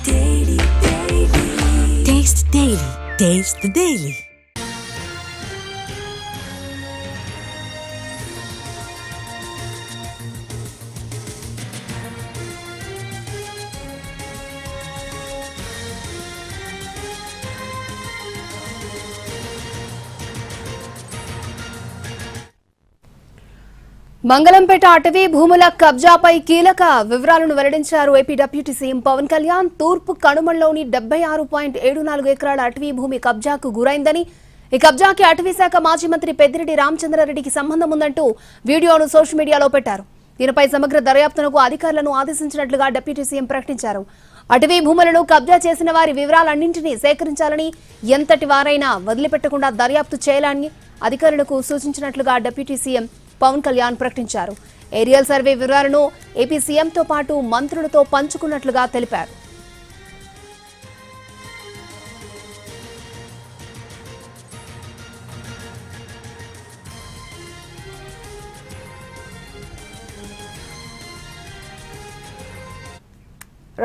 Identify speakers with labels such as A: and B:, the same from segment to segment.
A: Taste the Daily. Taste the Daily.
B: Mangalampeta అటవీ భూముల కబ్జాపై కీలక వివరాలను వెల్లడించారు AP deputy CM Pawan Kalyan. తూర్పు కనుమల్లోని 76.74 ఎకరాల అటవీ భూమి కబ్జాకు గురైందని, ఈ కబ్జాకి అటవీ శాఖ మాజీ మంత్రి పెద్దిరెడ్డి రామచంద్రారెడ్డికి సంబంధం ఉందంటూ వీడియోను సోషల్ మీడియాలో పెట్టారు. దీనిపై సమగ్ర దర్యాప్తునకు అధికారులను ఆదేశించినట్లుగా డిప్యూటీ సీఎం ప్రకటించారు. అటవీ భూములను కబ్జా చేసిన వారి వివరాలన్నింటినీ సేకరించాలని, ఎంతటి వారైనా వదిలిపెట్టకుండా దర్యాప్తు చేయాలని అధికారులకు సూచించినట్లుగా డిప్యూటీ సీఎం పవన్ కళ్యాణ్ ప్రకటించారు. ఏరియల్ సర్వే వివరాలను ఏపీ సీఎంతో పాటు మంత్రులతో పంచుకున్నట్లుగా తెలిపారు.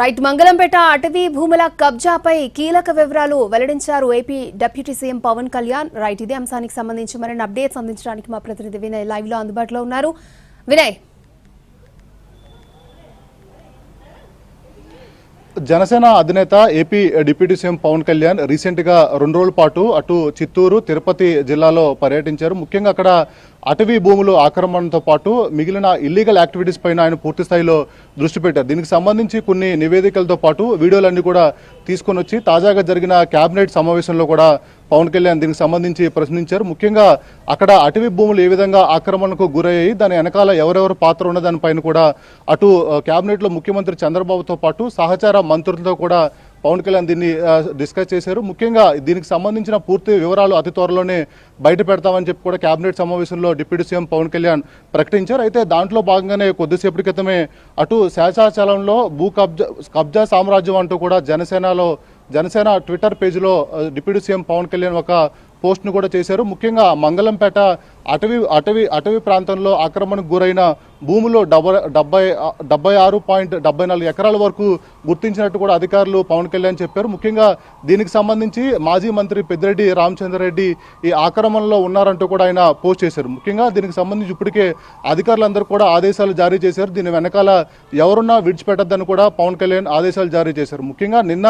B: రైట్, మంగళంపేట అటవీ భూముల కబ్జాపై కీలక వివరాలు వెల్లడించారు AP deputy CM Pawan Kalyan. Right, ఇదే అంశానికి సంబంధించి మరిన్ని అప్డేట్స్ అందించడానికి మా ప్రతినిధి వినయ్ లైవ్ లో అందుబాటులో ఉన్నారు. వినయ్,
C: జనసేన అధినేత AP deputy CM Pawan Kalyan రీసెంట్గా 2 రోజుల పాటు అటు చిత్తూరు, తిరుపతి జిల్లాలో పర్యటించారు. ముఖ్యంగా అక్కడ అటవీ భూములు ఆక్రమణతో పాటు మిగిలిన ఇల్లీగల్ యాక్టివిటీస్ పైన ఆయన పూర్తి స్థాయిలో దృష్టి పెట్టారు. దీనికి సంబంధించి కొన్ని నివేదికలతో పాటు వీడియోలన్నీ కూడా తీసుకొని వచ్చి తాజాగా జరిగిన కేబినెట్ సమావేశంలో కూడా పవన్ కళ్యాణ్ దీనికి సంబంధించి ప్రశ్నించారు. ముఖ్యంగా అక్కడ అటవీ భూములు ఏ విధంగా ఆక్రమణకు గురయ్యాయి, దాని వెనకాల ఎవరెవరు పాత్ర ఉన్న దానిపైన కూడా అటు కేబినెట్లో ముఖ్యమంత్రి చంద్రబాబుతో పాటు సహచార మంత్రులతో కూడా పవన్ కళ్యాణ్ దీన్ని డిస్కస్ చేశారు. ముఖ్యంగా దీనికి సంబంధించిన పూర్తి వివరాలు అతి త్వరలోనే బయట పెడతామని చెప్పి కూడా కేబినెట్ సమావేశంలో డిప్యూటీ సీఎం పవన్ కళ్యాణ్ ప్రకటించారు. అయితే దాంట్లో భాగంగానే కొద్దిసేపటి క్రితమే అటు శేషాచలంలో భూ కబ్జా సామ్రాజ్యం అంటూ కూడా జనసేన ట్విట్టర్ పేజీలో డిప్యూటీ సీఎం పవన్ కళ్యాణ్ ఒక పోస్ట్ను కూడా చేశారు. ముఖ్యంగా మంగళంపేట అటవీ ప్రాంతంలో ఆక్రమణకు గురైన భూములో 76.74 ఎకరాల వరకు గుర్తించినట్టు కూడా అధికారులు పవన్ కళ్యాణ్ చెప్పారు. ముఖ్యంగా దీనికి సంబంధించి మాజీ మంత్రి పెద్దిరెడ్డి రామచంద్రారెడ్డి ఈ ఆక్రమణలో ఉన్నారంటూ కూడా ఆయన పోస్ట్ చేశారు. ముఖ్యంగా దీనికి సంబంధించి ఇప్పటికే అధికారులందరూ కూడా ఆదేశాలు జారీ చేశారు. దీని వెనకాల ఎవరున్నా విడిచిపెట్టద్దని కూడా పవన్ కళ్యాణ్ ఆదేశాలు జారీ చేశారు. ముఖ్యంగా నిన్న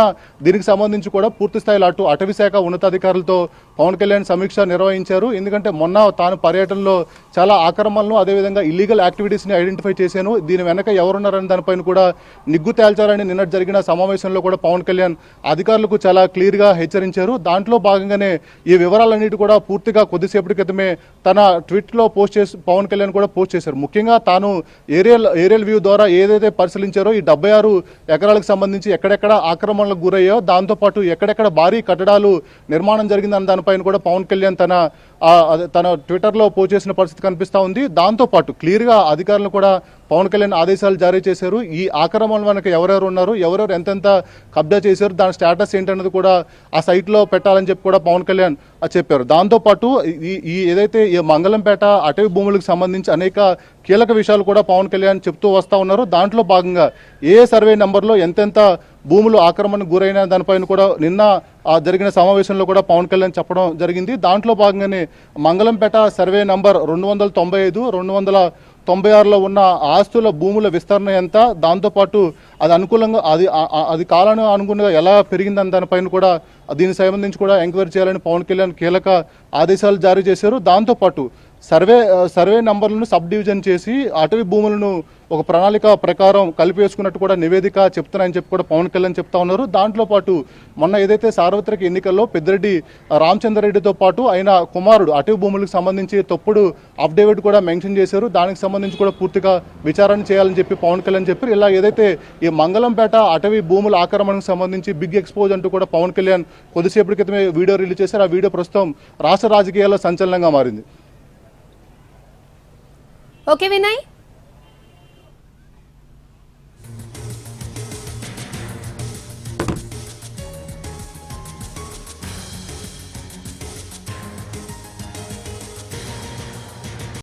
C: దీనికి సంబంధించి కూడా పూర్తి స్థాయిలో అటు అటవీ శాఖ ఉన్నతాధికారులతో పవన్ కళ్యాణ్ సమీక్ష నిర్వహించారు. ఎందుకంటే మొన్న తాను పర్యటనలో చాలా ఆక్రమణలు అదేవిధంగా ఇల్లీగల్ యాక్టివిటీస్ని ఐడెంటిఫై చేశాను, దీని వెనక ఎవరున్నారని దానిపైన కూడా నిగ్గు తేల్చాలని నిన్న జరిగిన సమావేశంలో కూడా పవన్ కళ్యాణ్ అధికారులకు చాలా క్లియర్గా హెచ్చరించారు. దాంట్లో భాగంగానే ఈ వివరాలన్నిటి కూడా పూర్తిగా కొద్దిసేపటి క్రితమే తన ట్వీట్లో పవన్ కళ్యాణ్ కూడా పోస్ట్ చేశారు. ముఖ్యంగా తాను ఏరియల్ వ్యూ ద్వారా ఏదైతే పరిశీలించారో ఈ 76 ఎకరాలకు సంబంధించి ఎక్కడెక్కడ ఆక్రమణలకు గురయ్యో, దాంతోపాటు ఎక్కడెక్కడ భారీ కట్టడాలు నిర్మాణం జరిగిందని దానిపైన కూడా పవన్ కళ్యాణ్ తన ట్విట్టర్లో పోస్ట్ చేసిన పరిస్థితి కనిపిస్తూ ఉంది. దాంతోపాటు క్లియర్గా అధికారులు కూడా పవన్ కళ్యాణ్ ఆదేశాలు జారీ చేశారు. ఈ ఆక్రమణ వెనక ఎవరెవరు ఉన్నారు, ఎవరెవరు ఎంతెంత కబ్జా చేశారు, దాని స్టేటస్ ఏంటన్నది కూడా ఆ సైట్లో పెట్టాలని చెప్పి కూడా పవన్ కళ్యాణ్ చెప్పారు. దాంతోపాటు ఈ ఏదైతే ఈ మంగళంపేట అటవీ భూములకు సంబంధించి అనేక కీలక విషయాలు కూడా పవన్ కళ్యాణ్ చెప్తూ వస్తూ ఉన్నారు. దాంట్లో భాగంగా ఏ సర్వే నెంబర్లో ఎంతెంత భూములు ఆక్రమణకు గురైన దానిపైన కూడా నిన్న జరిగిన సమావేశంలో కూడా పవన్ కళ్యాణ్ చెప్పడం జరిగింది. దాంట్లో భాగంగానే మంగళంపేట సర్వే నంబర్ 295, 296లో ఉన్న ఆస్తుల భూముల విస్తరణ ఎంత, దాంతోపాటు అది అనుకూలంగా అది కాలానికి అనుగుణంగా ఎలా పెరిగిందని దానిపైన కూడా దీనికి సంబంధించి కూడా ఎంక్వైరీ చేయాలని పవన్ కళ్యాణ్ కీలక ఆదేశాలు జారీ చేశారు. దాంతోపాటు సర్వే నంబర్లను సబ్ డివిజన్ చేసి అటవీ భూములను ఒక ప్రణాళిక ప్రకారం కలిపేసుకున్నట్టు కూడా నివేదిక చెప్తున్నాయని చెప్పి కూడా పవన్ కళ్యాణ్ చెప్తా ఉన్నారు. దాంట్లో పాటు మొన్న ఏదైతే సార్వత్రిక ఎన్నికల్లో పెద్దిరెడ్డి రామచంద్రారెడ్డితో పాటు ఆయన కుమారుడు అటవీ భూములకు సంబంధించి తప్పుడు అఫిడవిట్ కూడా మెన్షన్ చేశారు. దానికి సంబంధించి కూడా పూర్తిగా విచారణ చేయాలని చెప్పి పవన్ కళ్యాణ్ చెప్పారు. ఇలా ఏదైతే ఈ మంగళంపేట అటవీ భూముల ఆక్రమణకు సంబంధించి బిగ్ ఎక్స్పోజ్ అంటూ కూడా పవన్ కళ్యాణ్ కొద్దిసేపటి క్రితమే వీడియో రిలీజ్ చేశారు. ఆ వీడియో ప్రస్తుతం రాష్ట్ర రాజకీయాల్లో సంచలనంగా మారింది.
B: ఓకే వినయ్.